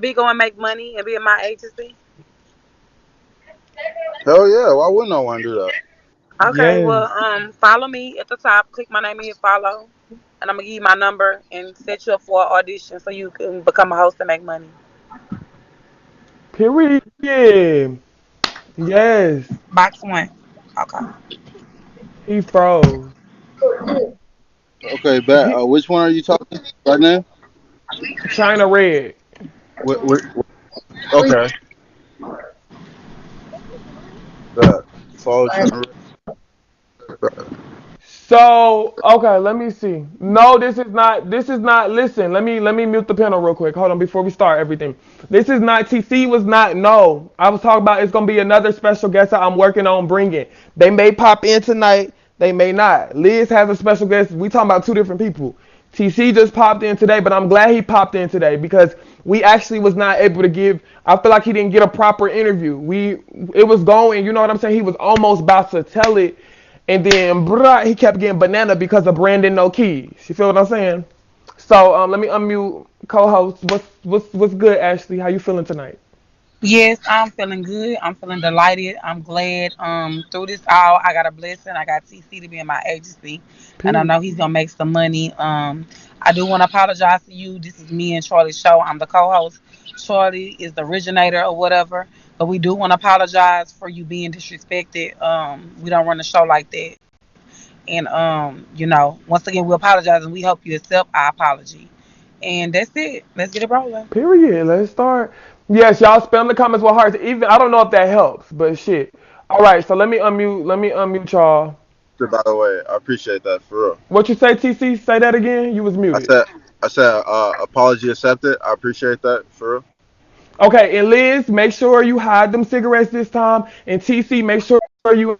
be go and make money and be in my agency? Hell yeah, why wouldn't I want to do that? Okay, well, Yes. follow me at the top. Click my name and hit follow, and I'm gonna give you my number and set you up for an audition so you can become a host and make money. Period. Yes. Box one. Okay. He froze. Okay, bet. He Which one are you talking right now? China Red. Okay, bet. Follow China. So okay, let me see. No, this is not. This is not. Listen, let me mute the panel real quick. Hold on before we start everything. This is not. TC was not. No, I was talking about. It's gonna be another special guest that I'm working on bringing. They may pop in tonight. They may not. Liz has a special guest. We talking about two different people. TC just popped in today, but I'm glad he popped in today because we actually was not able to give. I feel like he didn't get a proper interview. It was going. You know what I'm saying? He was almost about to tell it and then he kept getting banana because of Brandon no keys. You feel what I'm saying? So let me unmute co-host. What's good, Ashley? How you feeling tonight? Yes, I'm feeling good. I'm feeling delighted. I'm glad. Through this all, I got a blessing. I got TC to be in my agency, and I Period. know he's gonna make some money. I do want to apologize to you. This is me and Charlie's show. I'm the co-host. Charlie is the originator or whatever, but we do want to apologize for you being disrespected. We don't run the show like that, and once again, we apologize and we hope you accept our apology. And that's it. Let's get it rolling. Period. Let's start. Yes, y'all spam the comments with hearts. Even I don't know if that helps, but shit. All right, so let me unmute. Let me unmute y'all. By the way, I appreciate that for real. What you say, TC? Say that again. You was I muted. said, I said, apology accepted. I appreciate that for real. Okay, and Liz, make sure you hide them cigarettes this time. And TC, make sure you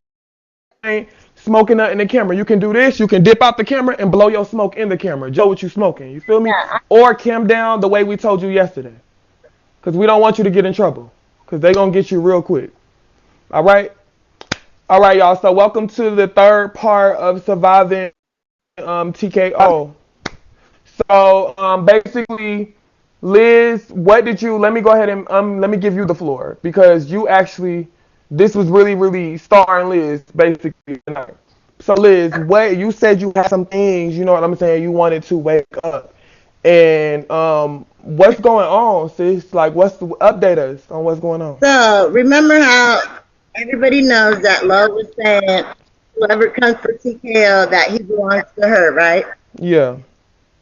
ain't smoking nothing in the camera. You can do this. You can dip out the camera and blow your smoke in the camera. Joe, what you smoking? You feel me? Or cam down the way we told you yesterday. Because we don't want you to get in trouble. Because they going to get you real quick. All right? All right, y'all. So welcome to the third part of Surviving TKO. So basically, Liz, what did you? Let me go ahead and let me give you the floor because you actually, this was really really starring Liz basically tonight. So Liz, what you said you had some things, you know what I'm saying? You wanted to wake up, and what's going on, sis? Like, what's the update us on what's going on? So remember how everybody knows that Love was saying whoever comes for TKO that he belongs to her, right? Yeah.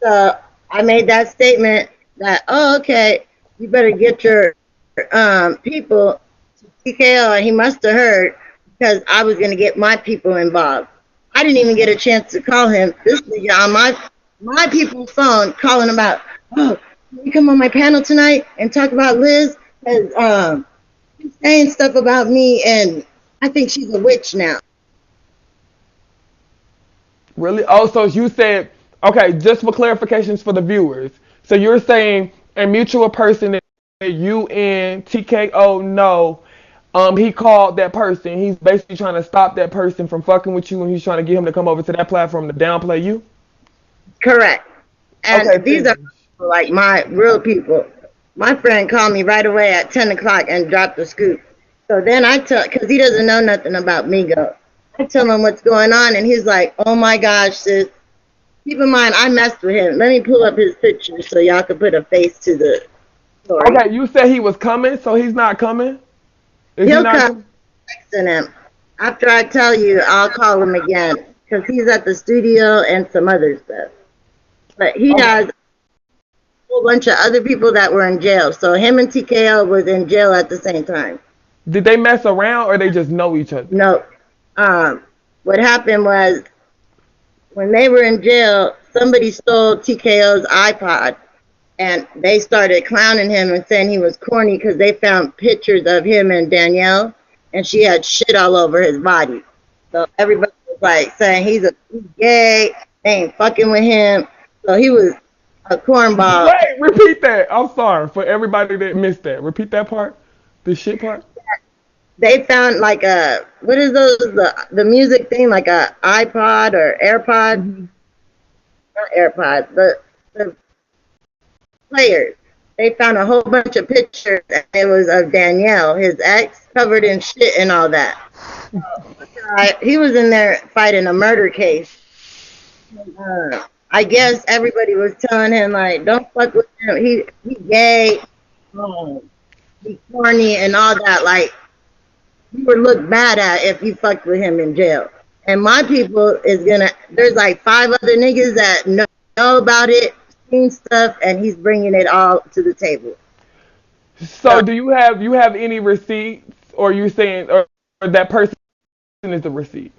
So I made that statement that okay, you better get your people to TKO, and he must have heard because I was gonna get my people involved. I didn't even get a chance to call him. This nigga on my people's phone calling about, oh, can you come on my panel tonight and talk about Liz? Because saying stuff about me, and I think she's a witch now. Really? Oh, so you said, okay, just for clarifications for the viewers. So you're saying a mutual person that you and TKO know, he called that person. He's basically trying to stop that person from fucking with you and he's trying to get him to come over to that platform to downplay you? Correct. And Okay, these are finish. like my real people. My friend called me right away at 10 o'clock and dropped the scoop. So then I tell, because he doesn't know nothing about Migo. I tell him what's going on, and he's like, oh my gosh, sis. Keep in mind, I messed with him. Let me pull up his picture so y'all can put a face to the story. Okay, you said he was coming, so he's not coming? Is he He'll not come coming? texting him. After I tell you, I'll call him again because he's at the studio and some other stuff. But he Okay. has a whole bunch of other people that were in jail. So him and TKO was in jail at the same time. Did they mess around or they just know each other? No. What happened was when they were in jail, somebody stole TKO's iPod and they started clowning him and saying he was corny because they found pictures of him and Danielle and she had shit all over his body. So everybody was like saying he's gay, they ain't fucking with him. So he was a cornball. Wait, repeat that. I'm sorry for everybody that missed that. Repeat that part. The shit part. They found like a what is those the music thing like a iPod or AirPod, Hmm. not AirPod, the players. they found a whole bunch of pictures, and it was of Danielle, his ex, covered in shit and all that. He was in there fighting a murder case. I guess everybody was telling him like, don't fuck with him. He gay, um, he corny and all that. Like you would look bad at if you fucked with him in jail. And my people is gonna. There's like 5 other niggas that know about it, seen stuff, and he's bringing it all to the table. So do you have any receipts, or you saying, or that person is the receipt?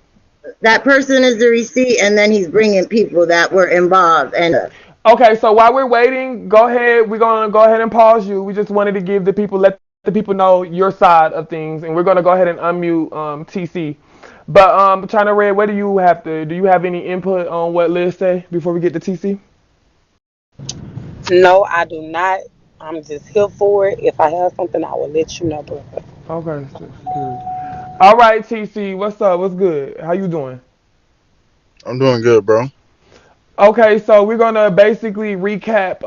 That person is the receipt, and then he's bringing people that were involved. And Okay, so while we're waiting, go ahead. We're gonna go ahead and pause you. We just wanted to give the people, let the people know your side of things, and we're gonna go ahead and unmute TC. But China Red, what do you have to? Do you have any input on what Liz say before we get to TC? No, I do not. I'm just here for it. If I have something, I will let you know, brother. Okay, sis, good. All right, TC, what's up? What's good? How you doing? I'm doing good, bro. Okay, so we're gonna basically recap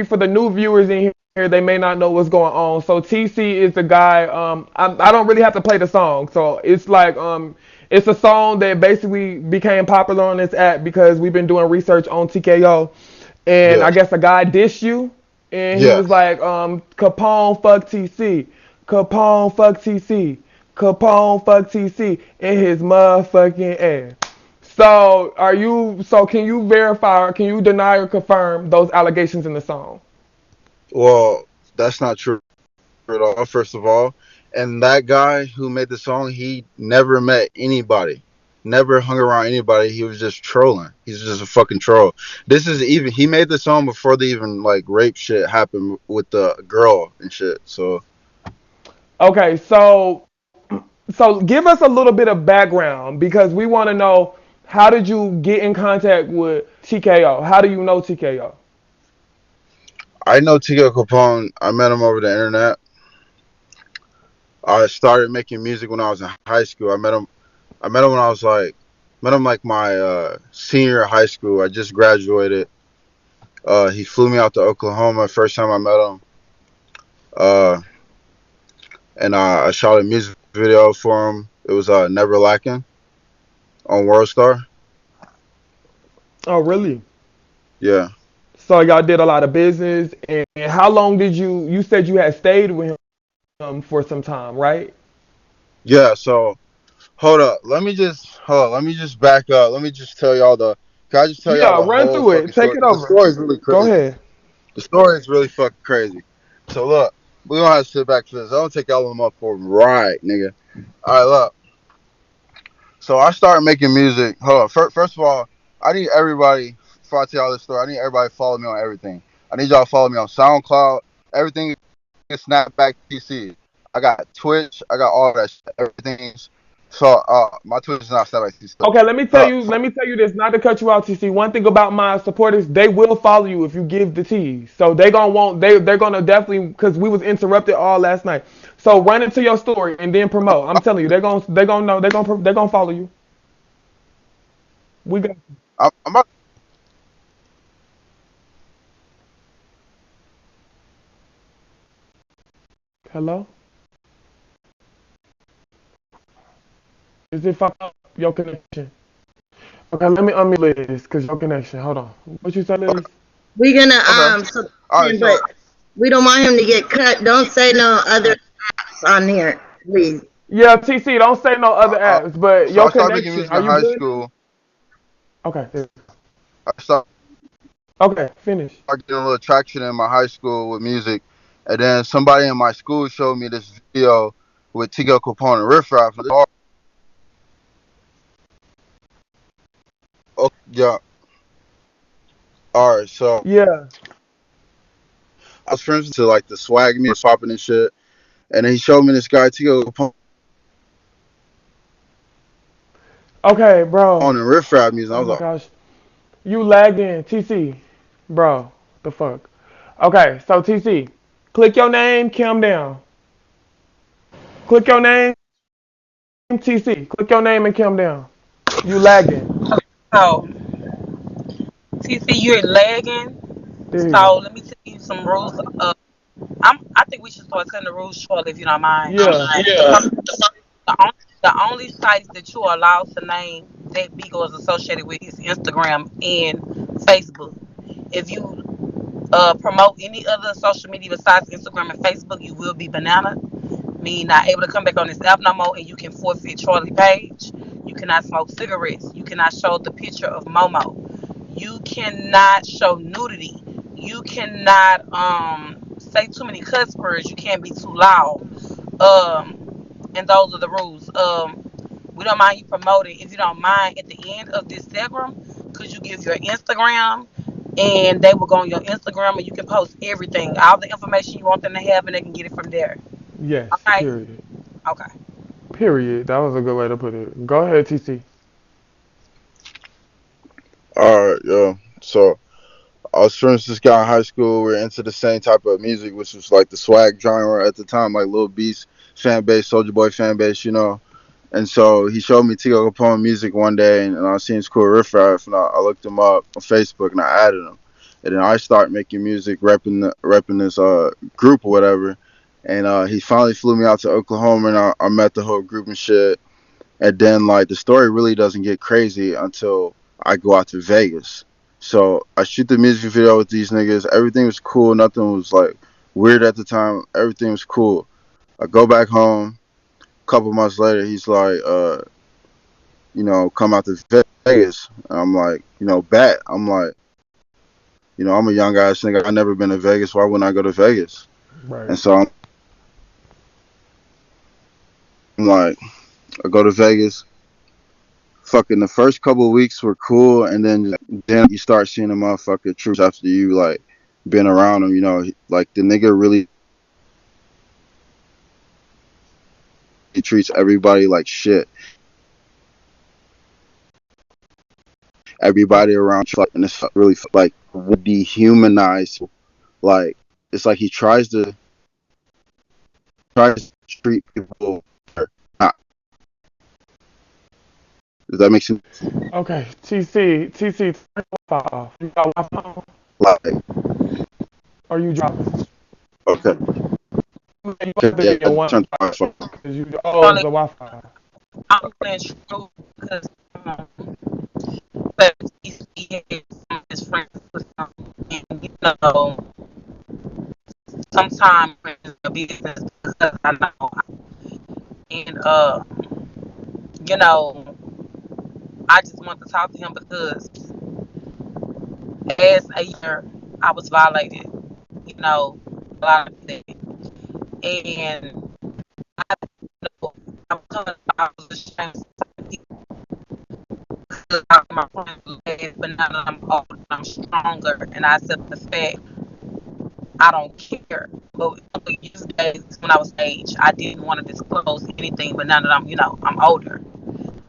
for the new viewers in here, they may not know what's going on. So TC is the guy. I don't really have to play the song, so it's like it's a song that basically became popular on this app because we've been doing research on TKO, and Yeah. I guess a guy dissed you, and he Yeah. was like Capone fuck TC, Capone fuck TC, Capone fuck TC in his motherfucking ass. So are you? So can you verify? Or can you deny or confirm those allegations in the song? Well, that's not true at all, first of all. And that guy who made the song, he never met anybody, never hung around anybody. He was just trolling. He's just a fucking troll. This is even, he made the song before the even like rape shit happened with the girl and shit. So, Okay, so give us a little bit of background because we want to know how did you get in contact with TKO? How do you know TKO? I know Tigo Capone. I met him over the internet. I started making music when I was in high school. I met him when I was like, met him like my senior year of high school. I just graduated. He flew me out to Oklahoma first time I met him. Uh, and I shot a music video for him. It was Never Lacking on WorldStar. Oh, really? Yeah. So y'all did a lot of business, and how long did you? You said you had stayed with him for some time, right? Yeah, so hold up. Let me just back up. Let me just tell y'all the can I just tell y'all Yeah, the run whole through fucking it. Take story? it Because the over. story is really Go crazy. ahead. The story is really fucking crazy. So look, we gonna have to sit back for this. I don't take y'all them up for right, nigga. Alright, look. So I started making music. Hold on. First of all, I need everybody, before I tell y'all this story, I need everybody to follow me on everything. I need y'all to follow me on SoundCloud. Everything is Snapback TC. I got Twitch. I got all that shit. Everything's. So my Twitch is not Snapback TC. Okay, let me tell Uh, you. Let me tell you this. Not to cut you out, TC. One thing about my supporters, they will follow you if you give the tease. So they gonna want. They're gonna definitely because we was interrupted all last night. So run into your story and then promote. I'm telling you, they're gonna know. They're gonna follow you. We got. I'm about. Hello. Is it fuck up your connection? Okay, let me unmute this because your connection. Hold on. What you say, Okay. Liz? we're gonna Okay. support All right. him, but So we don't want him to get cut. Don't say no other apps on here, please. Yeah, TC. Don't say no other uh, apps, but so your I started making connection. music Are in you high good now? school. Okay. I started Okay. Finish. getting a little traction in my high school with music, and then somebody in my school showed me this video with Tigo Capone and Riff Raff. Oh, yeah. All right. So Yeah. I was friends to like the swag me was popping and shit. And then he showed me this guy Tigo Capone Okay, bro. and Riff Raff music. And I Oh was my like, gosh. You lagged in, TC. Bro, the fuck. Okay, so TC, click your name, Kim down. Click your name, TC. Click your name and Kim down. You lagging. So, TC, you're lagging. There you So go. let me tell you some rules. I think we should start setting the rules shortly if you don't mind. Yeah. Yeah. The only sites that you are allowed to name that Beagle is associated with is Instagram and Facebook. If you promote any other social media besides Instagram and Facebook, you will be banana. Mean not able to come back on this app no more, and you can forfeit Charlie Page. You cannot smoke cigarettes. You cannot show the picture of Momo. You cannot show nudity. You cannot say too many cuss words. You can't be too loud. And those are the rules. We don't mind you promoting. If you don't mind, at the end of this segment, could you give your Instagram, and they will go on your Instagram, and you can post everything, all the information you want them to have, and they can get it from there. Yes. Okay. Period. Okay. Period. That was a good way to put it. Go ahead, TC. All right, yo. So I was friends with this guy in high school. We are into the same type of music, which was like the swag genre at the time, like Lil Beast fan base, Soldier Boy fan base, you know. And so he showed me Tico Capone music one day, and I seen his cool riff raff, and I looked him up on Facebook, and I added him. And then I started making music, repping this group or whatever. And he finally flew me out to Oklahoma, and I met the whole group and shit. And then like the story really doesn't get crazy until I go out to Vegas. So I shoot the music video with these niggas. Everything was cool. Nothing was like weird at the time. Everything was cool. I go back home. A couple months later, he's like, come out to Vegas. And I'm like, bet. I'm like, I'm a young ass nigga. I never been to Vegas. Why wouldn't I go to Vegas? Right. And so I'm like, I go to Vegas. Fucking the first couple of weeks were cool, and then you start seeing the motherfucker troops after you like been around him. Like the nigga really he treats everybody like shit. Everybody around, and it's really like dehumanize. Like it's like he tries to treat people. Not, does that make sense? Okay. TC, turn your Wi-Fi off. You got Wi-Fi on? Like Or you dropping? okay, You okay, have to yeah, get your turn Wi-Fi the off. because you. Oh, it's Charlie, the Wi-Fi. I'm playing true because but he has some of his friends with him, and sometimes it's a business because I know, and you know, I just want to talk to him because as a year I was violated, you know, a lot of that, and I know I was ashamed of people because my friends was bad, but now that I'm older, I'm stronger, and I accept the fact I don't care. But these days, when I was age, I didn't want to disclose anything. But now that I'm older,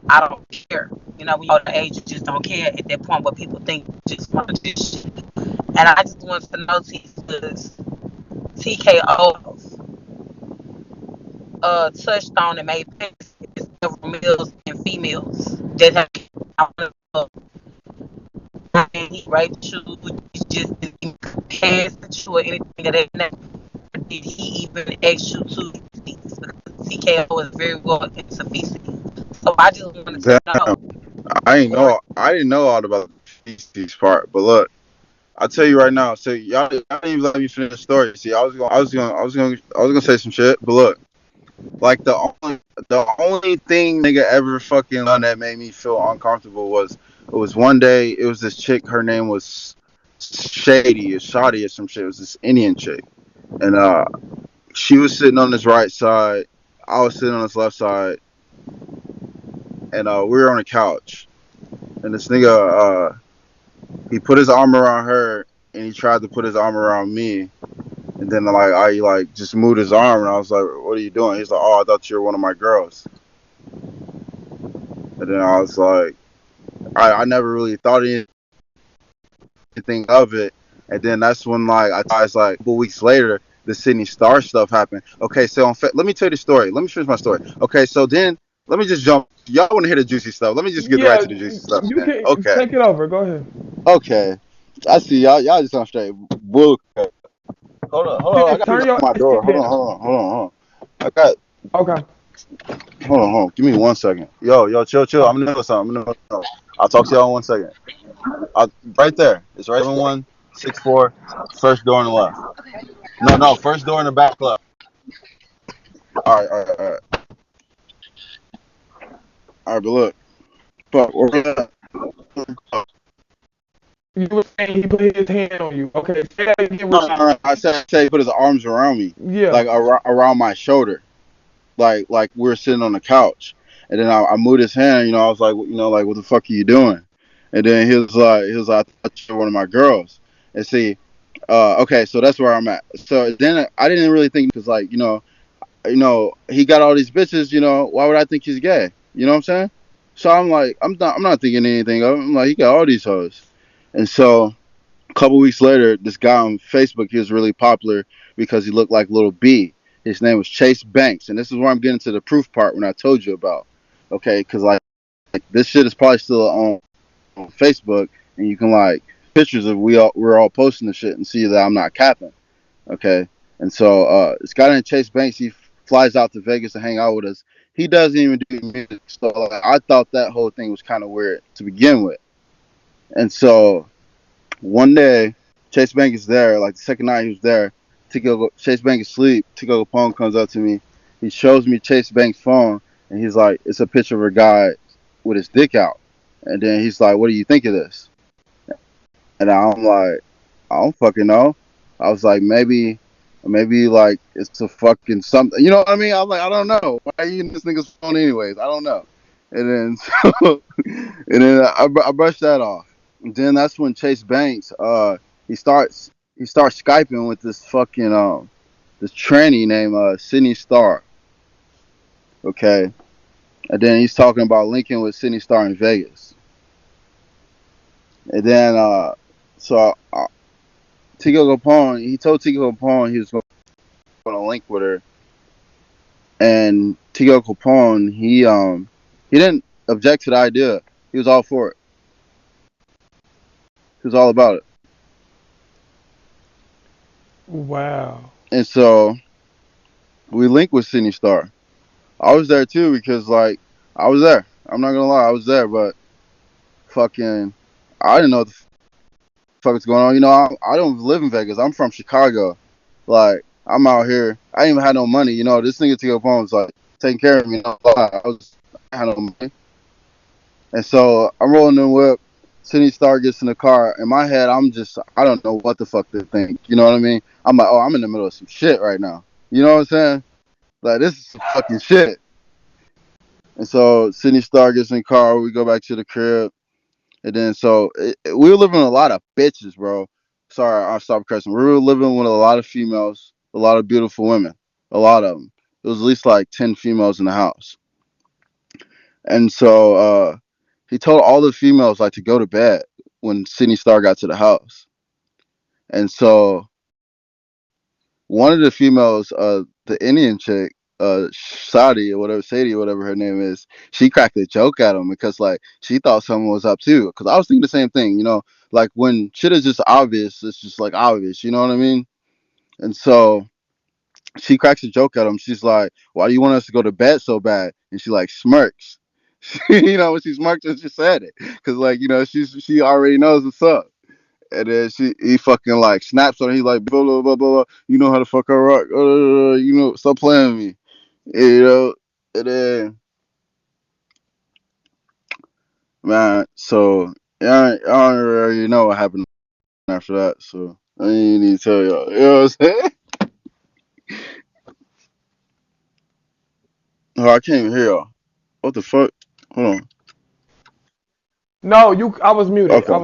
I don't care. When you're older age, you just don't care at that point what people think. You just want to do shit. And I just want to know because TKOs touched on and made passes several males and females that have I want to and he raped you, just didn't pass the you or anything of that nature. Did he even ask you to feces? Because TKO is very well into feces. So I just wanted to Damn, know, or I didn't know all about the feces part. But look, I'll tell you right now. So y'all didn't even let me finish the story. See, I was gonna say some shit. But look, like the only thing nigga ever fucking done that made me feel uncomfortable was it was one day. It was this chick. Her name was Shady or Shadi or some shit. It was this Indian chick, and she was sitting on his right side. I was sitting on his left side, and we were on a couch. And this nigga, he put his arm around her, and he tried to put his arm around me. And then like I like just moved his arm, and I was like, "What are you doing?" He's like, "Oh, I thought you were one of my girls." And then I was like, I never really thought anything of it. And then that's when like I was like a couple weeks later, the Sydney Star stuff happened. Okay, so let me tell you the story. Let me finish my story. Okay, so then let me just jump. Y'all want to hear the juicy stuff? Let me just get right Yeah, to the juicy stuff. you Then can okay, take it over. Go ahead. okay. I see y'all. Y'all just on straight bull. hold on. I got Turn people your at my AC door. Hold on. I got. Okay. Hold on. Give me 1 second. Yo, chill. I'm in the middle of something. I'll talk to y'all in 1 second. Right there. It's right 7164. First door on the left. No. First door in the back left. All right. All right, but look. Fuck. Where we at? You were saying he put his hand on you. Okay, say that again. No. I said he put his arms around me, Yeah. like around my shoulder, like we were sitting on the couch, and then I moved his hand. I was like, like what the fuck are you doing? And then he was like, I thought you were one of my girls. And see, okay, so that's where I'm at. So then I didn't really think because like he got all these bitches. Why would I think he's gay? You know what I'm saying? So I'm like, I'm not thinking anything of him. I'm like, he got all these hoes, and so a couple weeks later, this guy on Facebook, he was really popular because he looked like Little B. His name was Chase Banks, and this is where I'm getting to the proof part when I told you about. Okay, because like this shit is probably still on Facebook, and you can like pictures of we're all posting the shit and see that I'm not capping. Okay, and so this guy named Chase Banks, he flies out to Vegas to hang out with us. He doesn't even do music, so like, I thought that whole thing was kind of weird to begin with, and so one day, Chase Bank is there. Like the second night he was there, Chase Bank is asleep. Tico Capone comes up to me. He shows me Chase Bank's phone, and he's like, "It's a picture of a guy with his dick out." And then he's like, "What do you think of this?" And I'm like, "I don't fucking know." I was like, maybe like it's a fucking something. You know what I mean? I'm like, I don't know. Why are you in this nigga's phone anyways? I don't know. And then I brushed that off. And then that's when Chase Banks he starts skyping with this fucking this tranny named Sydney Star. Okay, and then he's talking about linking with Sydney Star in Vegas. And then so Tico Capone, he told Tico Capone he was going to link with her, and Tico Capone he didn't object to the idea. He was all for it. He was all about it. Wow. And so we linked with Sydney Star. I was there too because like I was there. I'm not gonna lie, I was there, but fucking I didn't know what the fuck was going on. I don't live in Vegas. I'm from Chicago. Like I'm out here. I didn't even have no money. This nigga Tico Capone was like taking care of me. I had no money. And so I'm rolling the whip. Sydney Star gets in the car. In my head, I don't know what the fuck to think. You know what I mean? I'm like, oh, I'm in the middle of some shit right now. You know what I'm saying? Like, this is some fucking shit. And so Sydney Star gets in the car. We go back to the crib. And then we were living with a lot of bitches, bro. Sorry, I'll stop cursing. We were living with a lot of females, a lot of beautiful women, a lot of them. It was at least like 10 females in the house. And so he told all the females like to go to bed when Sydney Star got to the house. And so one of the females, the Indian chick, Sadie or whatever her name is, she cracked a joke at him because like she thought someone was up too. Because I was thinking the same thing, like when shit is just obvious, it's just like obvious, you know what I mean? And so she cracks a joke at him. She's like, "Why do you want us to go to bed so bad?" And she like smirks. When she smirked and she said it, because like she already knows what's up. And then he fucking like snaps on her. He's like blah blah blah blah. You know how to fuck her rock. Stop playing with me. And then man, so yeah, I don't already know what happened after that. So I ain't need to tell y'all. You know what I'm saying? Oh, I can't even hear y'all. What the fuck? Hold on. No, I was muted. I Okay. was